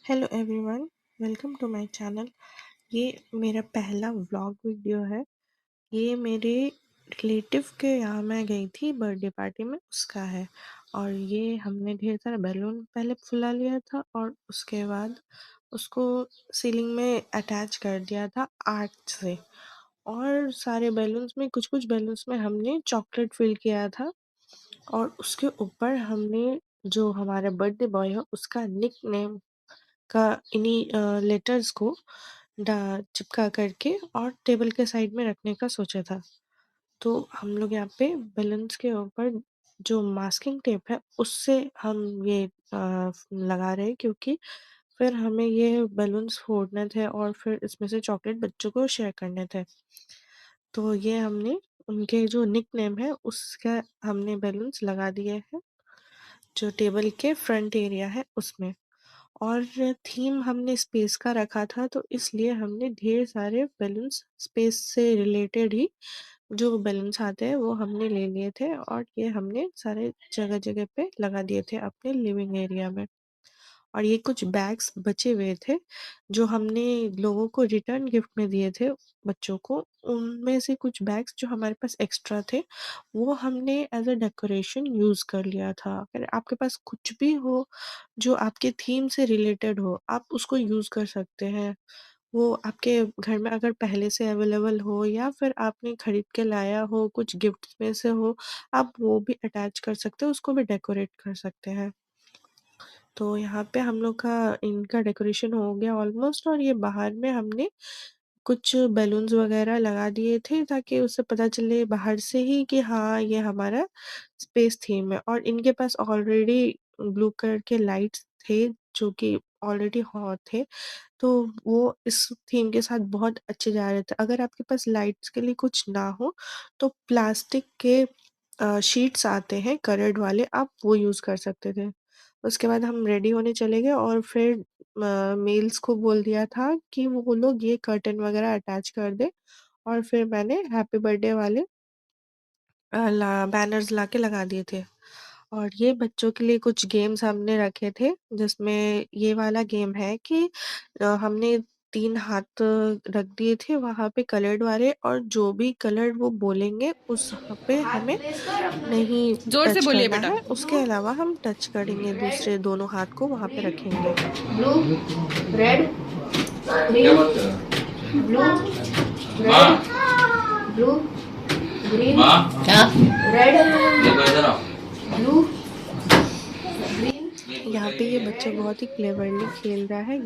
Hello everyone, welcome to my channel. ये मेरा पहला व्लॉग वीडियो है। ये मेरे रिलेटिव के यहाँ मैं गई थी बर्थडे पार्टी में, उसका है। और ये हमने ढेर सारा बैलून पहले फुला लिया था और उसके बाद उसको सीलिंग में अटैच कर दिया था आर्ट से। और सारे बैलून्स में कुछ कुछ बैलून्स में हमने चॉकलेट फिल किया था और उसके ऊपर हमने जो हमारा बर्थडे बॉय है उसका निक नेम का इन्हीं लेटर्स को डा चिपका करके और टेबल के साइड में रखने का सोचा था। तो हम लोग यहाँ पे बैलून्स के ऊपर जो मास्किंग टेप है उससे हम ये लगा रहे हैं, क्योंकि फिर हमें ये बैलून्स फोड़ने थे और फिर इसमें से चॉकलेट बच्चों को शेयर करने थे। तो ये हमने उनके जो निक नेम है उसका हमने बैलून्स लगा दिए हैं जो टेबल के फ्रंट एरिया है उसमें। और थीम हमने स्पेस का रखा था, तो इसलिए हमने ढेर सारे बैलून्स स्पेस से रिलेटेड ही जो बैलून्स आते हैं वो हमने ले लिए थे और ये हमने सारे जगह-जगह पे लगा दिए थे अपने लिविंग एरिया में। और ये कुछ बैग्स बचे हुए थे जो हमने लोगों को रिटर्न गिफ्ट में दिए थे बच्चों को। उनमें से कुछ बैग्स जो हमारे पास एक्स्ट्रा थे वो हमने एज अ डेकोरेशन यूज कर लिया था। अगर आपके पास कुछ भी हो जो आपके थीम से रिलेटेड हो, आप उसको यूज कर सकते हैं। वो आपके घर में अगर पहले से अवेलेबल हो या फिर आपने खरीद के लाया हो, कुछ गिफ्ट में से हो, आप वो भी अटैच कर सकते हो, उसको भी डेकोरेट कर सकते हैं। तो यहाँ पे हम लोग का इनका डेकोरेशन हो गया ऑलमोस्ट, और ये बाहर में हमने कुछ बैलून्स वगैरह लगा दिए थे ताकि उससे पता चले बाहर से ही कि हाँ, ये हमारा स्पेस थीम है। और इनके पास ऑलरेडी ब्लू कलर के लाइट्स थे जो कि ऑलरेडी हॉट थे, तो वो इस थीम के साथ बहुत अच्छे जा रहे थे। अगर आपके पास लाइट्स के लिए कुछ ना हो तो प्लास्टिक के शीट्स आते हैं कलर्ड वाले, आप वो यूज़ कर सकते थे। उसके बाद हम रेडी होने चले गए और फिर मेल्स को बोल दिया था कि वो लोग ये कर्टेन वगैरह अटैच कर दें, और फिर मैंने हैप्पी बर्थडे वाले ला बैनर्स लाके लगा दिए थे। और ये बच्चों के लिए कुछ गेम्स हमने रखे थे, जिसमें ये वाला गेम है कि हमने 3 हाथ रख दिए थे वहाँ पे कलर्ड वाले, और जो भी कलर वो बोलेंगे उस पे हाथ हमें प्लेस कर अपने नहीं जोर से टच बोलिए करना बेटा। है। उसके अलावा हम टच करेंगे, रेड, दूसरे दोनों हाथ को वहाँ पे ग्रीन, रखेंगे। Blue, red, green, blue, red, blue, green, क्या रेड, ब्लू, ग्रीन, यहाँ पे ये बच्चा बहुत ही क्लेवरली खेल रहा है।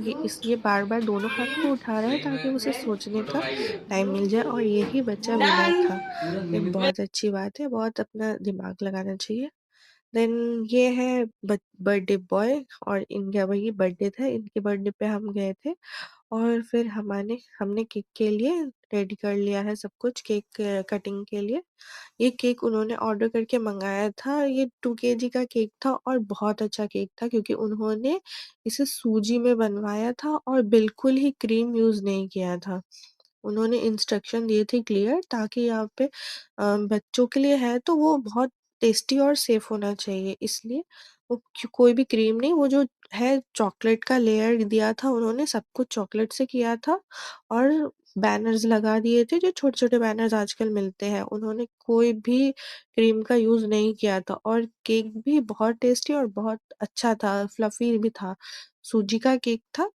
ये बार-बार दोनों हाथ को उठा रहा है ताकि उसे सोचने का टाइम मिल जाए, और यही बच्चा विनर डन। था। ये बहुत अच्छी बात है, बहुत अपना दिमाग लगाना चाहिए। देन ये है बर्थडे बॉय, और इनका वही बर्थडे था, इनके बर्थडे पे हम गए थे। और फिर हमने केक के लिए रेडी कर लिया है सब कुछ, केक कटिंग के लिए। ये केक उन्होंने ऑर्डर करके मँगाया था, ये 2 केजी का केक था और बहुत अच्छा केक था, क्योंकि उन्होंने इसे सूजी में बनवाया था और बिल्कुल ही क्रीम यूज़ नहीं किया था। उन्होंने इंस्ट्रक्शन दिए थे क्लियर, ताकि यहाँ पे बच्चों के लिए है तो वो बहुत टेस्टी और सेफ होना चाहिए, इसलिए वो कोई भी क्रीम नहीं, वो जो है चॉकलेट का लेयर दिया था उन्होंने, सब कुछ चॉकलेट से किया था। और बैनर्स लगा दिए थे जो छोटे-छोटे बैनर्स आजकल मिलते हैं, उन्होंने कोई भी क्रीम का यूज़ नहीं किया था, और केक भी बहुत टेस्टी और बहुत अच्छा था, फ्लफ़ी भी था। सूजी का केक था,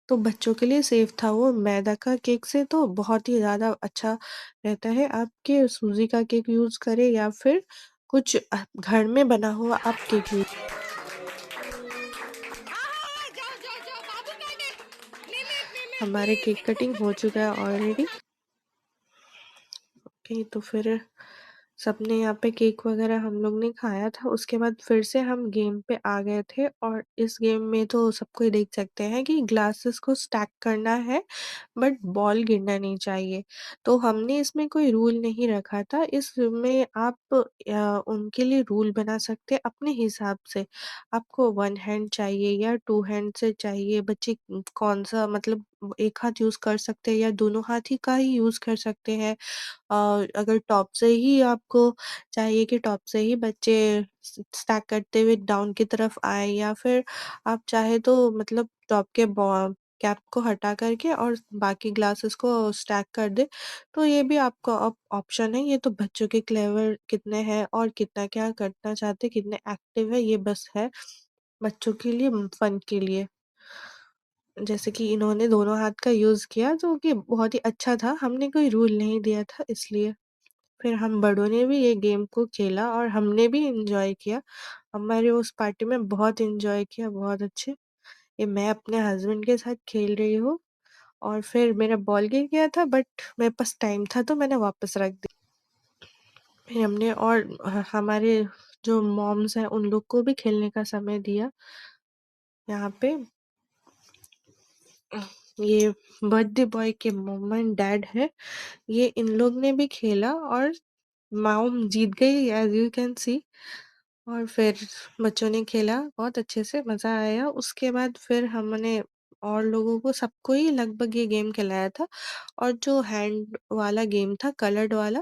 तो बच्चों के लिए सेफ था वो। मैदा का केक से तो बहुत ही ज़्यादा अच्छा रहता है, आप के सूजी का केक यूज़ करें या फिर कुछ घर में बना हुआ आप केक यूज़। जाओ जाओ जाओ, बाबू कहाँ गए? ले हमारे केक कटिंग हो चुका है ऑलरेडी। ओके, तो फिर सबने यहाँ पे केक वगैरह हम लोग ने खाया था, उसके बाद फिर से हम गेम पे आ गए थे। और इस गेम में तो सबको ही देख सकते हैं कि ग्लासेस को स्टैक करना है, बट बॉल गिरना नहीं चाहिए। तो हमने इसमें कोई रूल नहीं रखा था, इसमें आप उनके लिए रूल बना सकते हैं अपने हिसाब से। आपको 1 हैंड चाहिए या 2 हैंड से चाहिए, बच्चे कौन-सा मतलब एक हाथ यूज़ कर सकते हैं या दोनों हाथ ही का ही यूज़ कर सकते हैं। अगर टॉप से ही आपको चाहिए कि टॉप से ही बच्चे स्टैक करते हुए डाउन की तरफ आए, या फिर आप चाहे तो मतलब टॉप के कैप को हटा करके और बाकी ग्लासेस को स्टैक कर दे, तो ये भी आपका ऑप्शन है। ये तो बच्चों के क्लेवर कितने हैं और कितना क्या करना चाहते हैं, कितने एक्टिव है, ये बस है बच्चों के लिए, फन के लिए। जैसे कि इन्होंने दोनों हाथ का यूज़ किया जो कि बहुत ही अच्छा था, हमने कोई रूल नहीं दिया था इसलिए। फिर हम बड़ों ने भी ये गेम को खेला और हमने भी एन्जॉय किया। हमारे उस पार्टी में बहुत एन्जॉय किया, बहुत अच्छे। ये मैं अपने हस्बैंड के साथ खेल रही हूँ और फिर मेरा बॉल गिर गया था, बट मेरे पास टाइम था तो मैंने वापस रख दिया। फिर हमने और हमारे जो मॉम्स हैं उन लोग को भी खेलने का समय दिया। यहाँ पे ये बर्थडे बॉय के मॉम एंड डैड है, ये इन लोग ने भी खेला और मॉम जीत गई एज़ यू कैन सी। और फिर बच्चों ने खेला, बहुत अच्छे से मज़ा आया। उसके बाद फिर हमने और लोगों को सबको ही लगभग ये गेम खिलाया था, और जो हैंड वाला गेम था, कलर्ड वाला,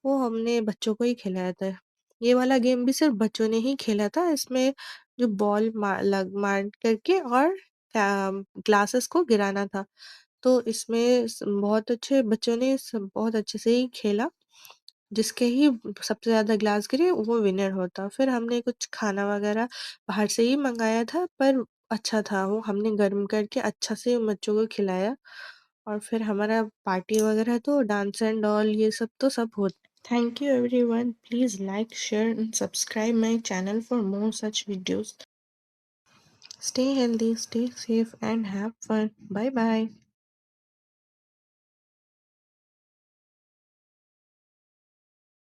वो हमने बच्चों को ही खिलाया था। ये वाला गेम भी सिर्फ़ बच्चों ने ही खेला था, इसमें जो बॉल मार करके और ग्लासेस को गिराना था। तो इसमें बहुत अच्छे बच्चों ने बहुत अच्छे से ही खेला। जिसके ही सबसे ज़्यादा ग्लास गिरे वो विनर होता। फिर हमने कुछ खाना वगैरह बाहर से ही मँगाया था, पर अच्छा था वो, हमने गर्म करके अच्छा से बच्चों को खिलाया। और फिर हमारा पार्टी वगैरह तो डांस एंड ऑल ये सब तो सब होता। Thank you everyone, please like, share and subscribe my channel for more such videos. Stay healthy, stay safe and have fun. Bye bye.